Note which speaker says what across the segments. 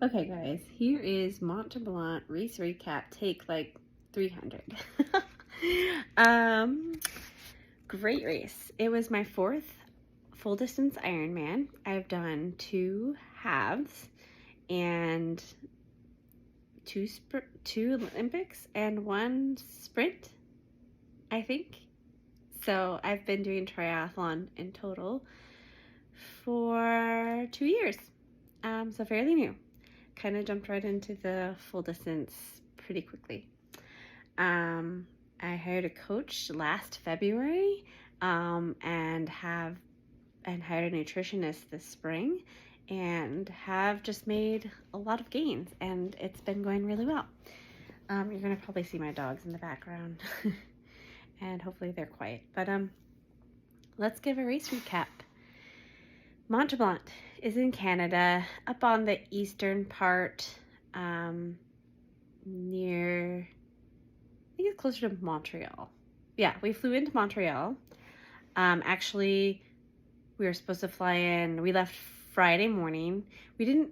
Speaker 1: Okay, guys, here is Mont Tremblant race recap, take like 300. um, Great race. It was my fourth full distance Ironman. I've done 2 halves and two Olympics and 1 sprint, I think. So I've been doing triathlon in total for 2 years. So fairly new. Kind of jumped right into the full distance pretty quickly. I hired a coach last February, and hired a nutritionist this spring, and have just made a lot of gains, and it's been going really well. You're gonna probably see my dogs in the background, and hopefully they're quiet. But let's give a race recap. Mont Tremblant is in Canada, up on the eastern part, near, I think it's closer to Montreal. Yeah, we flew into Montreal. Actually, we were supposed to fly in, we left Friday morning. We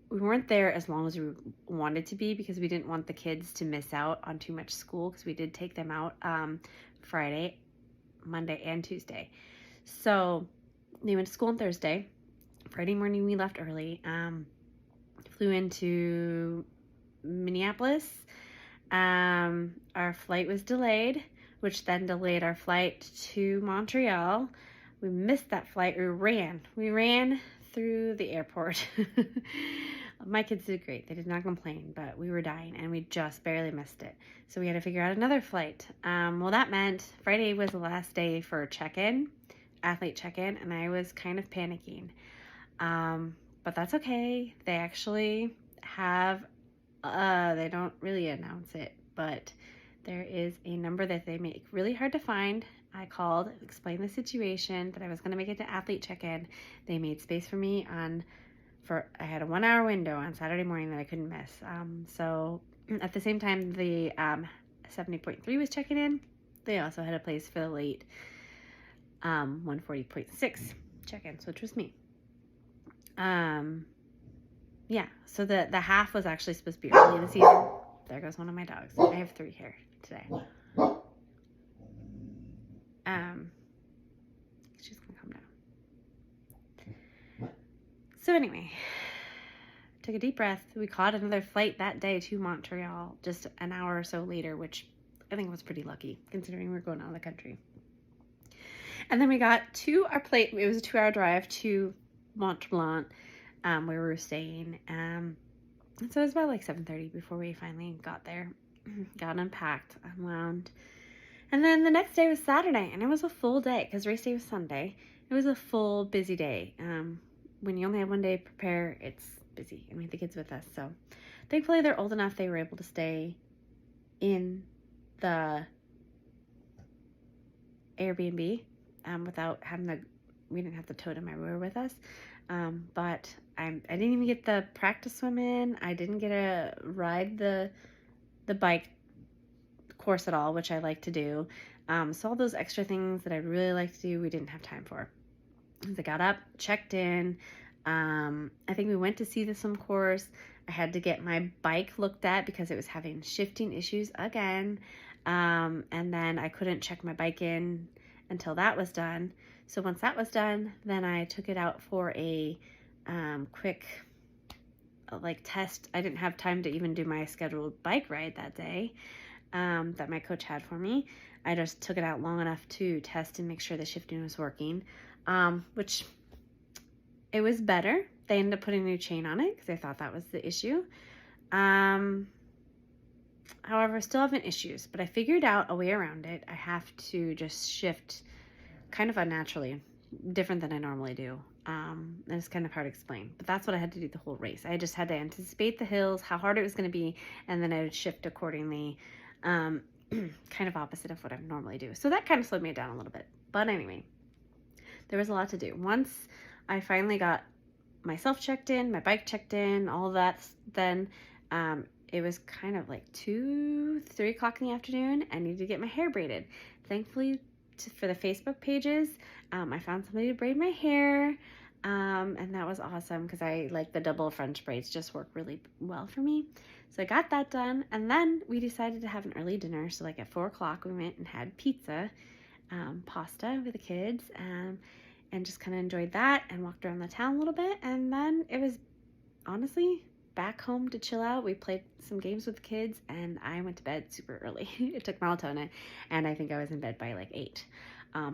Speaker 1: weren't there as long as we wanted to be because we didn't want the kids to miss out on too much school, because we did take them out Friday, Monday, and Tuesday. So they went to school on Thursday. Friday morning we left early. Flew into Minneapolis. Our flight was delayed, which then delayed our flight to Montreal. We missed that flight. We ran through the airport. My kids did great. They did not complain, but we were dying and we just barely missed it. So we had to figure out another flight. Well, that meant Friday was the last day for athlete check-in, and I was kind of panicking. But that's okay. They actually have, they don't really announce it, but there is a number that they make really hard to find. I called, explained the situation, that I was going to make it to athlete check-in. They made space for me I had a 1-hour window on Saturday morning that I couldn't miss. So at the same time, the 70.3 was checking in. They also had a place for the late 140.6 check-ins, which was me. Yeah, so the half was actually supposed to be early in the season. There goes one of my dogs. I have 3 here today. She's gonna come down. So anyway, took a deep breath. We caught another flight that day to Montreal just an hour or so later, which I think was pretty lucky considering we were going out of the country. And then we got to our plate. It was a 2-hour drive to Mont Tremblant, where we were staying. So it was about like 7:30 before we finally got there. Got unpacked, unwound. And then the next day was Saturday, and it was a full day because race day was Sunday. It was a full, busy day. When you only have one day to prepare, it's busy, and we had the kids with us. So thankfully, they're old enough they were able to stay in the Airbnb without having we didn't have to tow them everywhere with us. But I didn't even get the practice swim in. I didn't get to ride the bike course at all, which I like to do. So all those extra things that I'd really like to do, we didn't have time for. As I got up, checked in. I think we went to see the swim course. I had to get my bike looked at because it was having shifting issues again. And then I couldn't check my bike in until that was done. So once that was done, then I took it out for a quick test. I didn't have time to even do my scheduled bike ride that day that my coach had for me. I just took it out long enough to test and make sure the shifting was working, which it was better. They ended up putting a new chain on it because I thought that was the issue. However, still having issues, but I figured out a way around it. I have to just shift kind of unnaturally, different than I normally do. And it's kind of hard to explain, but that's what I had to do the whole race. I just had to anticipate the hills, how hard it was going to be, and then I would shift accordingly, kind of opposite of what I normally do. So that kind of slowed me down a little bit. But anyway, there was a lot to do. Once I finally got myself checked in, my bike checked in, all of that, then it was kind of like 2-3 o'clock in the afternoon. I needed to get my hair braided. Thankfully, for the Facebook pages, I found somebody to braid my hair. And that was awesome because I like the double French braids just work really well for me. So I got that done, and then we decided to have an early dinner. So like at 4 o'clock, we went and had pizza, pasta with the kids, and just kind of enjoyed that and walked around the town a little bit. And then it was honestly back home to chill out. We played some games with the kids, and I went to bed super early. I took melatonin, and I think I was in bed by like 8,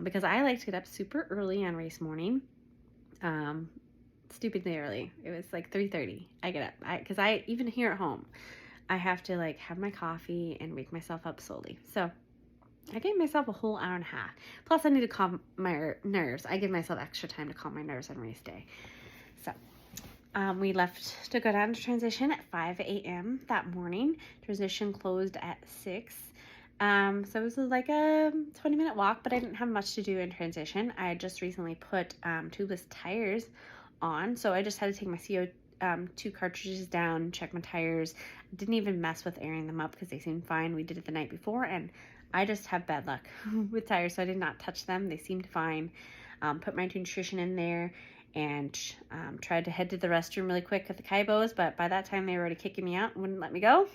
Speaker 1: because I like to get up super early on race morning. Stupidly early. It was like 3:30. I get up because I even here at home, I have to like have my coffee and wake myself up slowly. So I gave myself a whole hour and a half. Plus, I need to calm my nerves. I give myself extra time to calm my nerves on race day. So we left to go down to transition at 5 a.m. that morning. Transition closed at 6. So it was like a 20-minute walk, but I didn't have much to do in transition. I had just recently put tubeless tires on, so I just had to take my CO2 cartridges down, check my tires. Didn't even mess with airing them up because they seemed fine. We did it the night before, and I just have bad luck with tires, so I did not touch them. They seemed fine. Put my nutrition in there and tried to head to the restroom really quick at the Kaibos, but by that time they were already kicking me out and wouldn't let me go.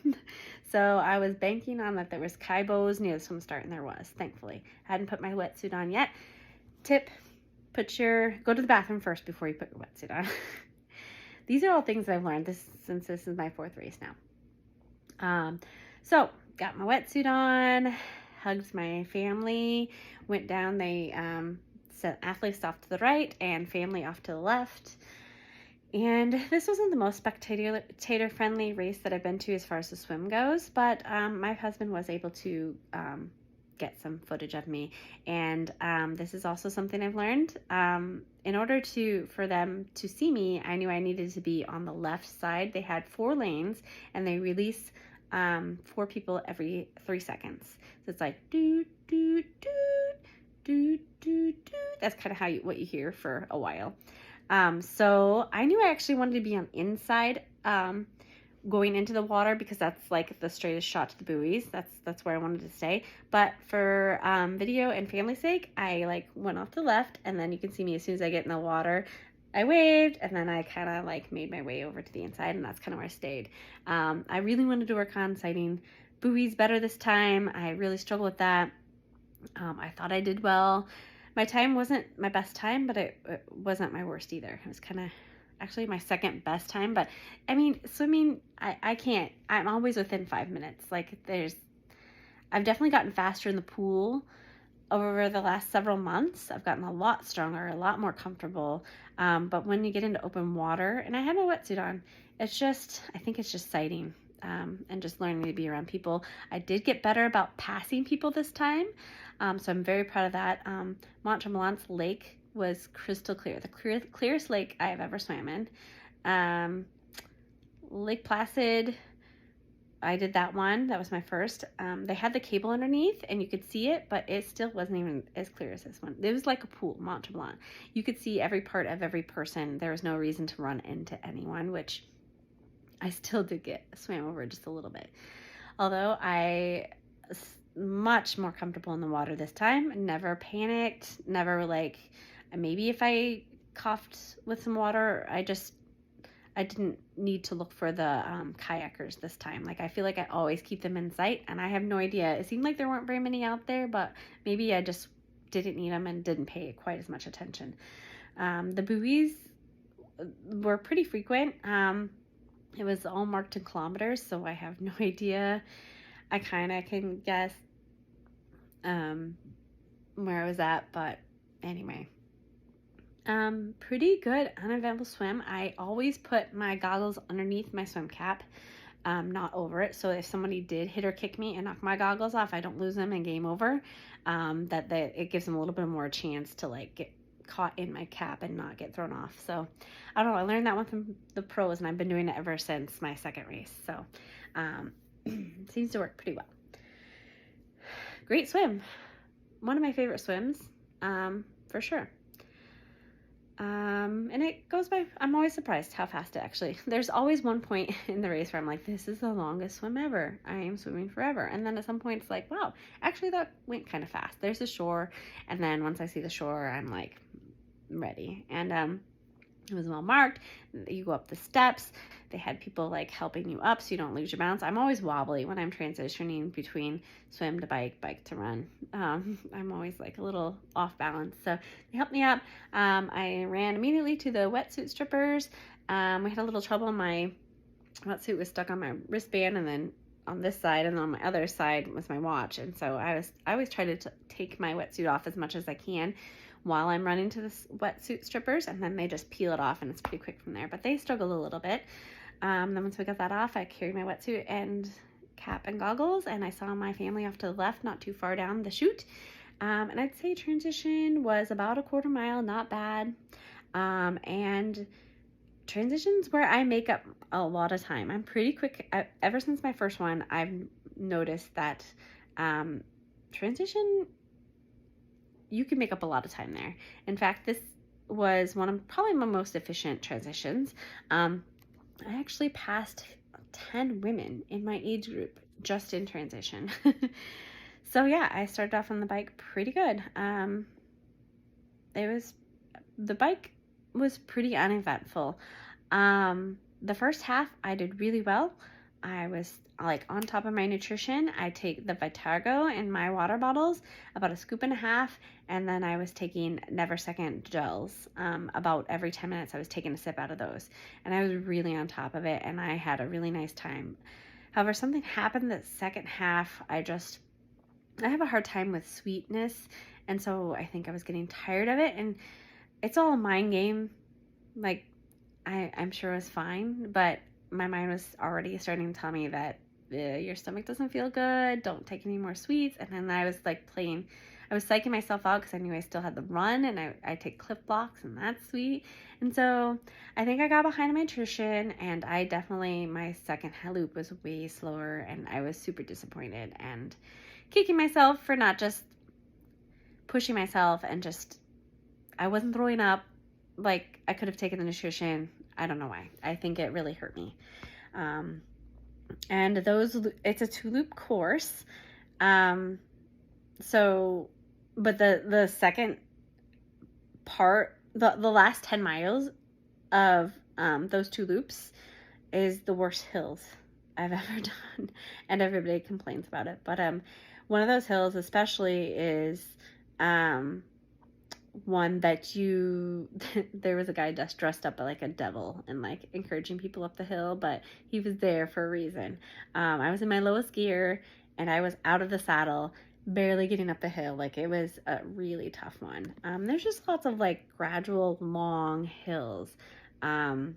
Speaker 1: So I was banking on that there was Kaibos near the swim start, and there was, thankfully. I hadn't put my wetsuit on yet. Tip, go to the bathroom first before you put your wetsuit on. These are all things I've learned since this is my 4th race now. So got my wetsuit on, hugged my family, went down. They sent athletes off to the right and family off to the left. And this wasn't the most spectator-friendly race that I've been to as far as the swim goes, but my husband was able to get some footage of me. And this is also something I've learned. In order for them to see me, I knew I needed to be on the left side. They had 4 lanes, and they release 4 people every 3 seconds. So it's like do do do do do do. That's kind of what you hear for a while. So I knew I actually wanted to be on inside going into the water because that's like the straightest shot to the buoys. That's where I wanted to stay. But for video and family sake, I like went off to the left, and then you can see me as soon as I get in the water. I waved, and then I kind of like made my way over to the inside, and that's kind of where I stayed. I really wanted to work on sighting buoys better this time. I really struggled with that. I thought I did well. My time wasn't my best time, but it wasn't my worst either. It was kind of actually my second best time. But I mean, swimming, I can't. I'm always within 5 minutes. Like I've definitely gotten faster in the pool over the last several months. I've gotten a lot stronger, a lot more comfortable. But when you get into open water, and I had my wetsuit on, I think it's just sighting. And just learning to be around people. I did get better about passing people this time, so I'm very proud of that. Mont Tremblant's lake was crystal clear, the clearest lake I have ever swam in. Lake Placid, I did that one. That was my first. They had the cable underneath, and you could see it, but it still wasn't even as clear as this one. It was like a pool, Mont Tremblant. You could see every part of every person. There was no reason to run into anyone, which I still did swam over just a little bit. Although I was much more comfortable in the water this time. Never panicked. Never maybe if I coughed with some water, I didn't need to look for the kayakers this time. Like I feel like I always keep them in sight, and I have no idea. It seemed like there weren't very many out there, but maybe I just didn't need them and didn't pay quite as much attention. The buoys were pretty frequent. It was all marked in kilometers, so I have no idea. I kind of can guess where I was at, but anyway. Pretty good uneventful swim. I always put my goggles underneath my swim cap, not over it. So if somebody did hit or kick me and knock my goggles off, I don't lose them and game over. It gives them a little bit more chance to like get caught in my cap and not get thrown off. So I don't know, I learned that one from the pros, and I've been doing it ever since my second race. So seems to work pretty well. Great swim. One of my favorite swims, for sure. And it goes by, I'm always surprised how fast it actually, there's always one point in the race where I'm like, this is the longest swim ever. I am swimming forever. And then at some point it's like, wow, actually that went kind of fast. There's the shore. And then once I see the shore, I'm like ready. And, It was well marked. You go up the steps. They had people like helping you up so you don't lose your balance. I'm always wobbly when I'm transitioning between swim to bike, bike to run. I'm always like a little off balance. So they helped me up. I ran immediately to the wetsuit strippers. We had a little trouble. My wetsuit was stuck on my wristband, and then on this side, and then on my other side was my watch. And so I always try to take my wetsuit off as much as I can while I'm running to the wetsuit strippers, and then they just peel it off, and it's pretty quick from there. But they struggle a little bit. Then once we got that off, I carried my wetsuit and cap and goggles, and I saw my family off to the left, not too far down the chute. And I'd say transition was about a quarter mile, not bad. And transitions where I make up a lot of time. I'm pretty quick. Ever since my first one, I've noticed that transition, you can make up a lot of time there. In fact, this was one of probably my most efficient transitions. I actually passed 10 women in my age group just in transition. So yeah, I started off on the bike pretty good. The bike was pretty uneventful. The first half I did really well. I was like on top of my nutrition. I take the Vitago in my water bottles, about a scoop and a half, and then I was taking Never Second gels. About every 10 minutes I was taking a sip out of those, and I was really on top of it, and I had a really nice time. However, something happened the second half. I have a hard time with sweetness, and so I think I was getting tired of it, and it's all a mind game. Like, I'm sure it was fine, but my mind was already starting to tell me that your stomach doesn't feel good, don't take any more sweets. And then I was like I was psyching myself out because I knew I still had the run, and I take Cliff Blocks, and that's sweet. And so I think I got behind my nutrition, and my second loop was way slower, and I was super disappointed and kicking myself for not just pushing myself, and I wasn't throwing up. Like, I could have taken the nutrition. I don't know why. I think it really hurt me. And it's a 2-loop course. But the second part, the last 10 miles of those 2 loops is the worst hills I've ever done. And everybody complains about it. But one of those hills especially is one that there was a guy just dressed up like a devil and like encouraging people up the hill, but he was there for a reason. I was in my lowest gear, and I was out of the saddle, barely getting up the hill. Like, it was a really tough one. There's just lots of like gradual long hills that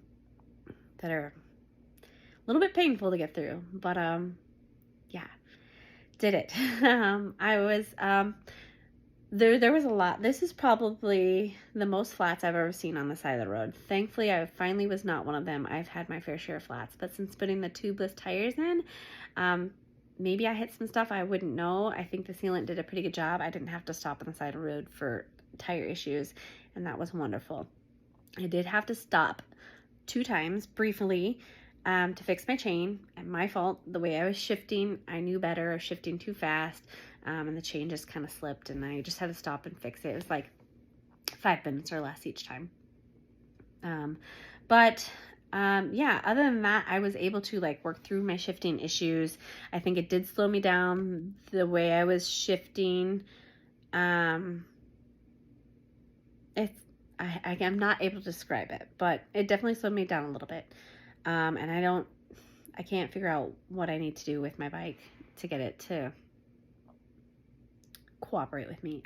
Speaker 1: are a little bit painful to get through, but yeah, did it. There was a lot. This is probably the most flats I've ever seen on the side of the road. Thankfully, I finally was not one of them. I've had my fair share of flats, but since putting the tubeless tires in, maybe I hit some stuff I wouldn't know. I think the sealant did a pretty good job. I didn't have to stop on the side of the road for tire issues, and that was wonderful. I did have to stop 2 times briefly to fix my chain, and my fault. The way I was shifting, I knew better. I was shifting too fast. And the chain just kind of slipped, and I just had to stop and fix it. It was like 5 minutes or less each time. Yeah, other than that, I was able to like work through my shifting issues. I think it did slow me down the way I was shifting. I'm not able to describe it, but it definitely slowed me down a little bit. And I can't figure out what I need to do with my bike to get it to cooperate with me.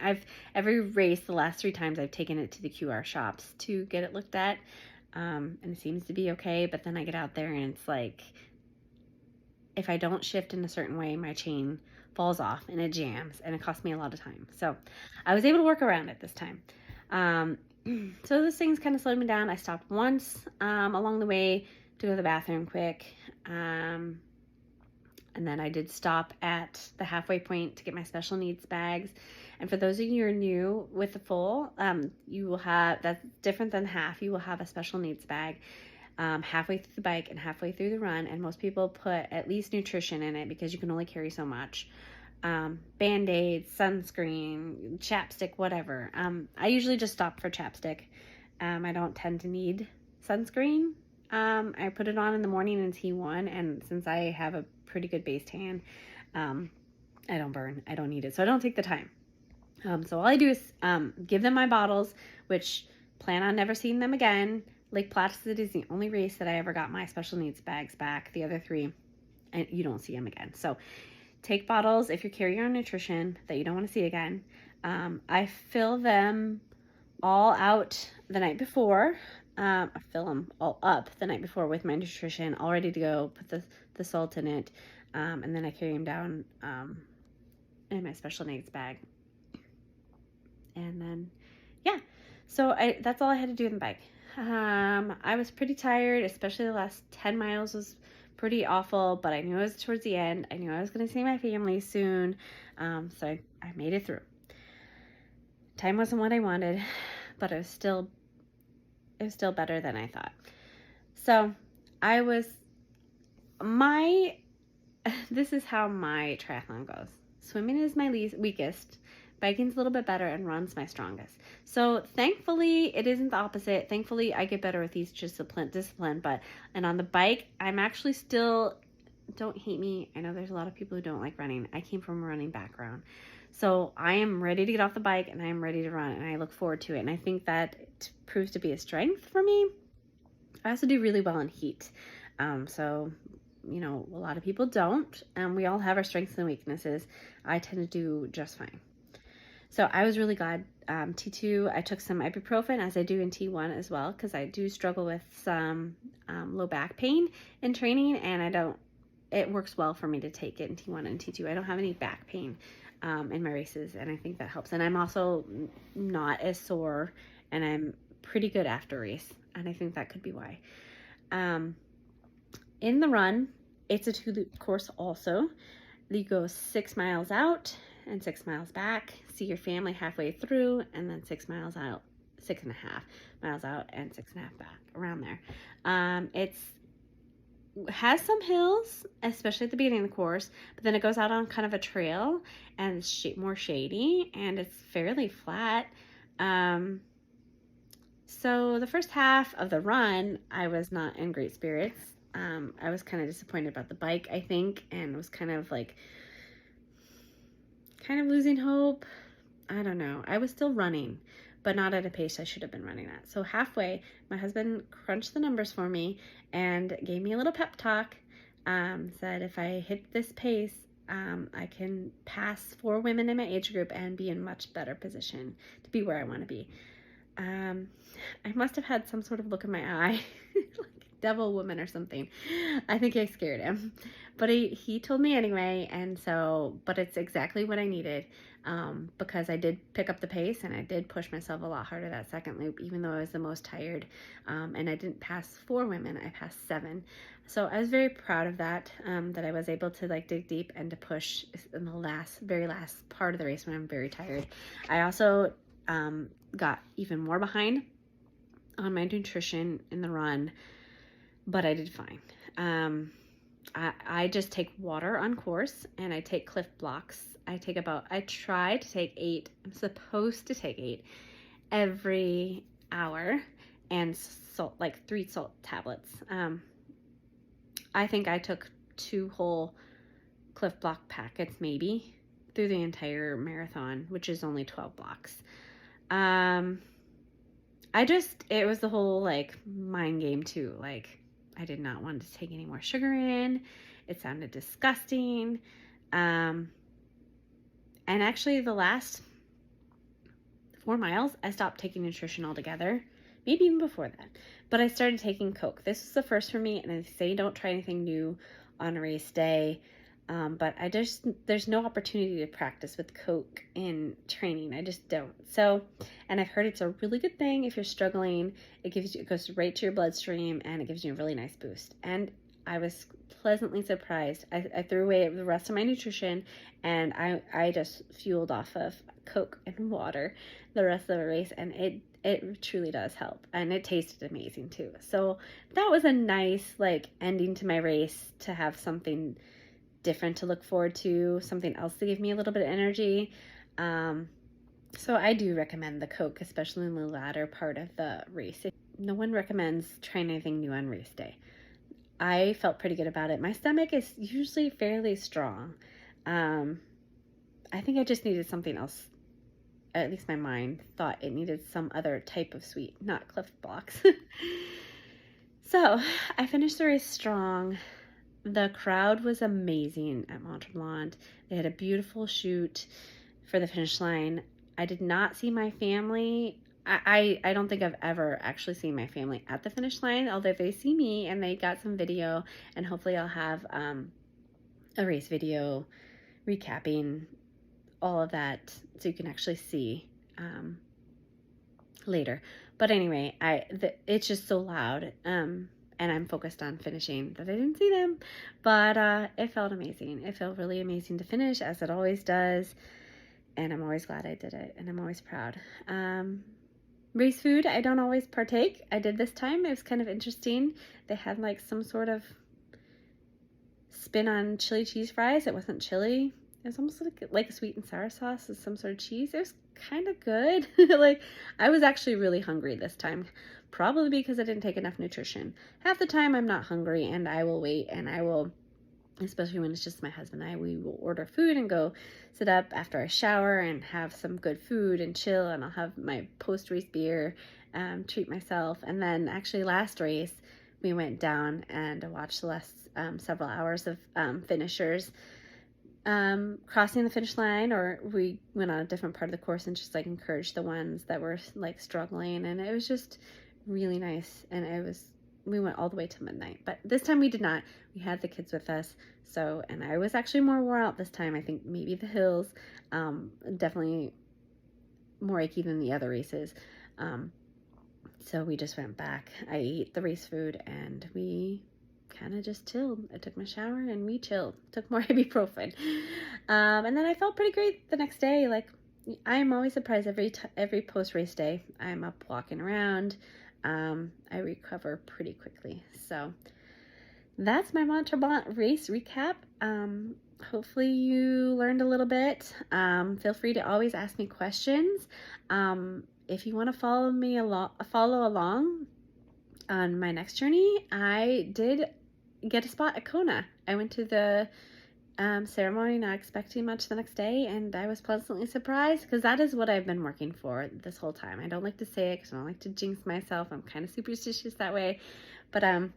Speaker 1: Every race, the last 3 times, I've taken it to the QR shops to get it looked at, and it seems to be okay. But then I get out there, and it's like, if I don't shift in a certain way, my chain falls off and it jams, and it costs me a lot of time. So I was able to work around it this time. So those things kind of slowed me down. I stopped once along the way to go to the bathroom quick. And then I did stop at the halfway point to get my special needs bags. And for those of you who are new with the full, you will have, that's different than half. You will have a special needs bag halfway through the bike and halfway through the run. And most people put at least nutrition in it because you can only carry so much. Band-aids, sunscreen, chapstick, whatever. I usually just stop for chapstick. I don't tend to need sunscreen. I put it on in the morning in T1, and since I have a pretty good base tan, I don't burn. I don't need it, so I don't take the time. So all I do is give them my bottles, which plan on never seeing them again. Lake Placid is the only race that I ever got my special needs bags back. The other three, and you don't see them again. So take bottles if you're carrying your own nutrition that you don't want to see again. I fill them all out the night before. I fill them all up the night before with my nutrition, all ready to go. Put the salt in it, and then I carry them down in my special needs bag. And then, yeah, so that's all I had to do in the bike. I was pretty tired, especially the last 10 miles was pretty awful, but I knew it was towards the end. I knew I was going to see my family soon, so I made it through. Time wasn't what I wanted, but it was still better than I thought. So this is how my triathlon goes. Swimming is my weakest. Biking's a little bit better, and run's my strongest. So thankfully, it isn't the opposite. Thankfully, I get better with each discipline. And on the bike, I'm actually still, don't hate me, I know there's a lot of people who don't like running. I came from a running background. So I am ready to get off the bike, and I am ready to run, and I look forward to it. And I think that it proves to be a strength for me. I also do really well in heat. So, you know, a lot of people don't. We all have our strengths and weaknesses. I tend to do just fine. So I was really glad. T2, I took some ibuprofen, as I do in T1 as well, because I do struggle with some low back pain in training, and it works well for me to take it in T1 and T2. I don't have any back pain in my races, and I think that helps. And I'm also not as sore, and I'm pretty good after race, and I think that could be why. In the run, it's a 2-loop course also. You go 6 miles out and 6 miles back, see your family halfway through, and then 6 miles out, 6.5 miles out, and 6.5 back, around there. It has some hills, especially at the beginning of the course, but then it goes out on kind of a trail, and it's more shady, and it's fairly flat. So the first half of the run, I was not in great spirits. I was kind of disappointed about the bike, I think, and was kind of losing hope. I don't know. I was still running, but not at a pace I should have been running at. So halfway, my husband crunched the numbers for me and gave me a little pep talk. Said if I hit this pace, I can pass 4 women in my age group and be in much better position to be where I want to be. I must have had some sort of look in my eye, like devil woman or something. I think I scared him, but he told me anyway. But it's exactly what I needed, because I did pick up the pace, and I did push myself a lot harder that second loop, even though I was the most tired. And I didn't pass 4 women, I passed 7. So I was very proud of that, that I was able to dig deep and to push in the very last part of the race when I'm very tired. I also got even more behind on my nutrition in the run, but I did fine. I just take water on course, and I take Cliff Blocks. I try to take 8. I'm supposed to take 8 every hour, and salt, 3 salt tablets. I think I took 2 whole Cliff Block packets maybe through the entire marathon, which is only 12 blocks. It was the whole mind game too. I did not want to take any more sugar in. It sounded disgusting. And actually the last 4 miles, I stopped taking nutrition altogether. Maybe even before that. But I started taking Coke. This was the first for me, and I say don't try anything new on a race day. But there's no opportunity to practice with Coke in training. I just don't. So, and I've heard it's a really good thing if you're struggling. It goes right to your bloodstream, and it gives you a really nice boost. And I was pleasantly surprised. I threw away the rest of my nutrition, and I just fueled off of Coke and water the rest of the race, and it truly does help, and it tasted amazing too. So that was a nice ending to my race, to have something different to look forward to, something else to give me a little bit of energy. So I do recommend the Coke, especially in the latter part of the race. No one recommends trying anything new on race day. I felt pretty good about it. My stomach is usually fairly strong. I think I just needed something else. At least my mind thought it needed some other type of sweet, not Cliff Blocks. So I finished the race strong. The crowd was amazing at Mont Tremblant. They had a beautiful chute for the finish line. I did not see my family. I don't think I've ever actually seen my family at the finish line, although they see me and they got some video, and hopefully I'll have a race video recapping all of that so you can actually see later. But anyway, it's just so loud, and I'm focused on finishing that I didn't see them. But it felt amazing. It felt really amazing to finish, as it always does. And I'm always glad I did it, and I'm always proud. Race food, I don't always partake. I did this time. It was kind of interesting. They had like some sort of spin on chili cheese fries. It wasn't chili. It was almost like a sweet and sour sauce with some sort of cheese. It was kind of good. Like, I was actually really hungry this time, probably because I didn't take enough nutrition. Half the time I'm not hungry, and I will wait, and I will, especially when it's just my husband and I, we will order food and go sit up after I shower and have some good food and chill, and I'll have my post-race beer, treat myself. And then actually last race, we went down and watched the last several hours of finishers crossing the finish line, or we went on a different part of the course and just like encouraged the ones that were like struggling, and it was just really nice. And we went all the way to midnight, but this time we did not. We had the kids with us, so, and I was actually more wore out this time. I think maybe the hills, definitely more achy than the other races. So we just went back. I ate the race food and we kind of just chilled. I took my shower and we chilled. Took more ibuprofen. And then I felt pretty great the next day. Like, I'm always surprised every post-race day. I'm up walking around. I recover pretty quickly. So that's my Mont Tremblant race recap. Hopefully you learned a little bit. Feel free to always ask me questions. If you want to follow along on my next journey, I did get a spot at Kona. I went to the ceremony not expecting much the next day, and I was pleasantly surprised, because that is what I've been working for this whole time. I don't like to say it because I don't like to jinx myself. I'm kind of superstitious that way. But I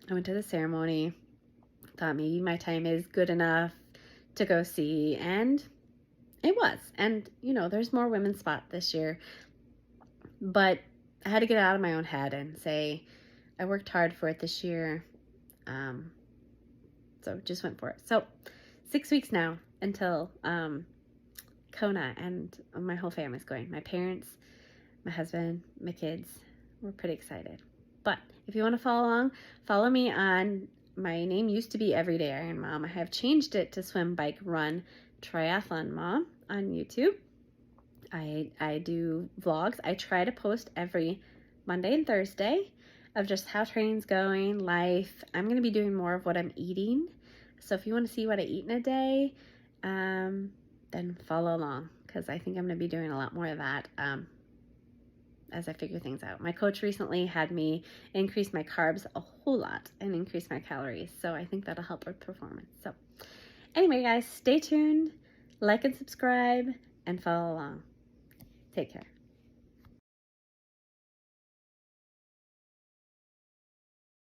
Speaker 1: went to the ceremony, thought maybe my time is good enough to go see, and it was. And you know, there's more women's spot this year, but I had to get out of my own head and say I worked hard for it this year. So just went for it. So 6 weeks now until Kona, and my whole family's going. My parents, my husband, my kids. We're pretty excited. But if you want to follow along, follow me on, my name used to be Everyday Iron Mom. I have changed it to Swim, Bike, Run, Triathlon Mom on YouTube. I do vlogs. I try to post every Monday and Thursday of just how training's going, life. I'm going to be doing more of what I'm eating. So if you want to see what I eat in a day, then follow along, because I think I'm going to be doing a lot more of that as I figure things out. My coach recently had me increase my carbs a whole lot and increase my calories. So I think that'll help with performance. So anyway, guys, stay tuned, like and subscribe, and follow along. Take care.